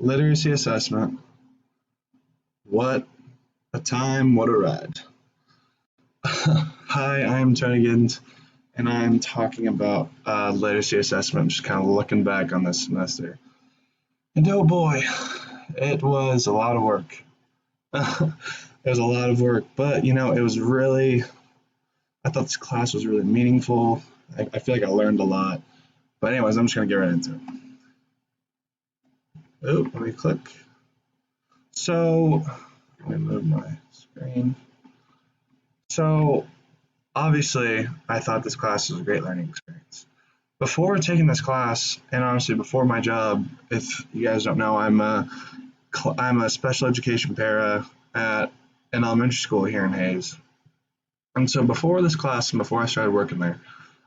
Literacy assessment. What a time, what a ride. Hi, I'm Tony Giddens, and I'm talking about literacy assessment, just kind of looking back on this semester. And oh boy, it was a lot of work. It was a lot of work, but it was really, I thought this class was really meaningful. I feel like I learned a lot. But, anyways, I'm just going to get right into it. Oh, let me click. So, let me move my screen. So, obviously, I thought this class was a great learning experience. Before taking this class, and honestly, before my job, if you guys don't know, I'm a special education para at an elementary school here in Hayes. And so before this class and before I started working there,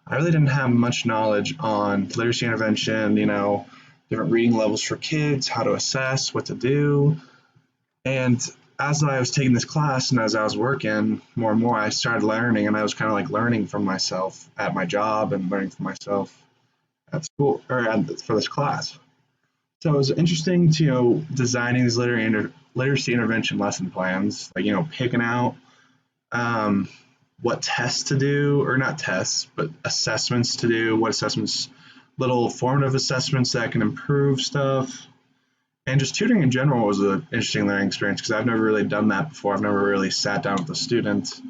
I really didn't have much knowledge on literacy intervention, different reading levels for kids, how to assess, what to do. And as I was taking this class and as I was working more and more, I started learning, and I was kind of like learning from myself at my job and learning from myself at school for this class. So it was interesting to designing these literacy intervention lesson plans, like picking out what tests to do, or not tests, but assessments to do, what assessments, little formative assessments that can improve stuff. And just tutoring in general was an interesting learning experience because I've never really done that before. I've never really sat down with a student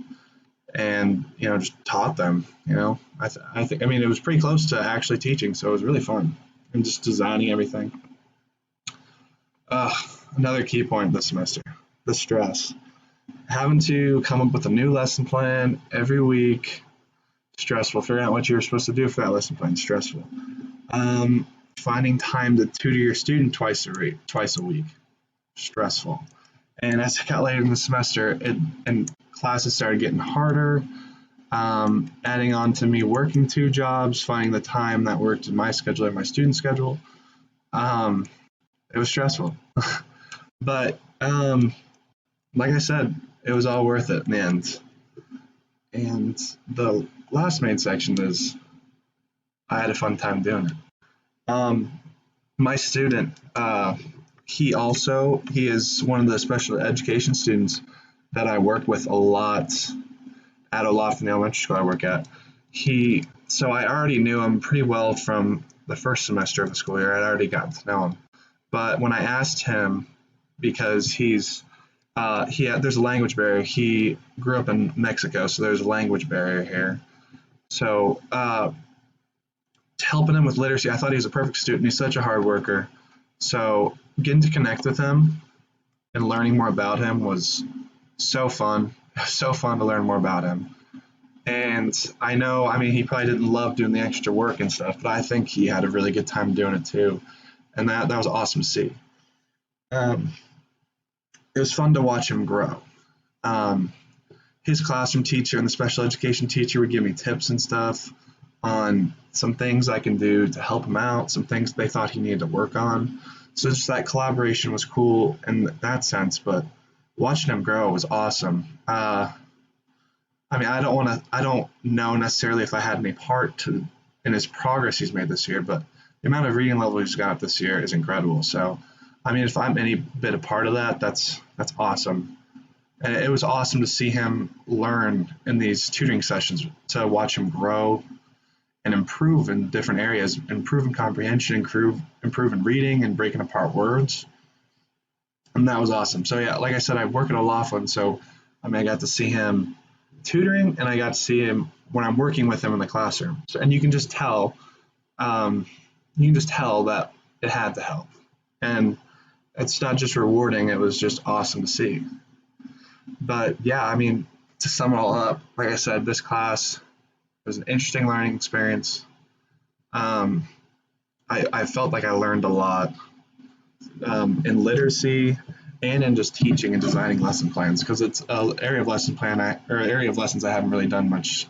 and just taught them. I think it was pretty close to actually teaching, so it was really fun and just designing everything. Another key point this semester: the stress. Having to come up with a new lesson plan every week, stressful. Figuring out what you were supposed to do for that lesson plan, stressful. Finding time to tutor your student twice a week, stressful. And as I got later in the semester, and classes started getting harder, adding on to me working two jobs, finding the time that worked in my schedule and my student schedule, it was stressful. But like I said, it was all worth it in the end. And the last main section is I had a fun time doing it. My student, he is one of the special education students that I work with a lot at Olaf in the elementary school I work at. So I already knew him pretty well from the first semester of the school year. I'd already gotten to know him. But when I asked him, because there's a language barrier. He grew up in Mexico, so there's a language barrier here. So helping him with literacy, I thought he was a perfect student. He's such a hard worker. So getting to connect with him and learning more about him was so fun. So fun to learn more about him. And I know, he probably didn't love doing the extra work and stuff, but I think he had a really good time doing it too. And that was awesome to see. It was fun to watch him grow. His classroom teacher and the special education teacher would give me tips and stuff on some things I can do to help him out, some things they thought he needed to work on. So just that collaboration was cool in that sense, but watching him grow was awesome. I don't know necessarily if I had any part in his progress he's made this year, but the amount of reading level he's got this year is incredible. So, if I'm any bit a part of that, that's awesome. And it was awesome to see him learn in these tutoring sessions, to watch him grow and improve in different areas, improve in comprehension, improve in reading and breaking apart words. And that was awesome. So yeah, like I said, I work at O'Laughlin, so I got to see him tutoring, and I got to see him when I'm working with him in the classroom. So, and you can just tell that it had to help. And it's not just rewarding, it was just awesome to see. But yeah, to sum it all up, like I said, this class was an interesting learning experience. I felt like I learned a lot in literacy and in just teaching and designing lesson plans, because it's an area of lessons I haven't really done much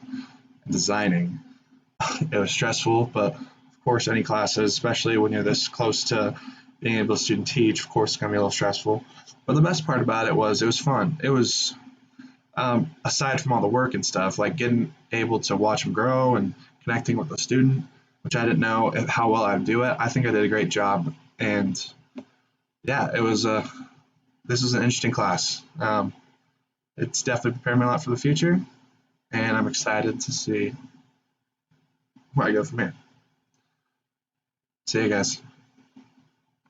designing. It was stressful, but of course, any classes, especially when you're this close to being able to student teach, of course, it's going to be a little stressful. But the best part about it was fun. It was, aside from all the work and stuff, like getting able to watch them grow and connecting with the student, which I didn't know how well I'd do it. I think I did a great job, and yeah, it was this was an interesting class. It's definitely prepared me a lot for the future, and I'm excited to see where I go from here. See you guys.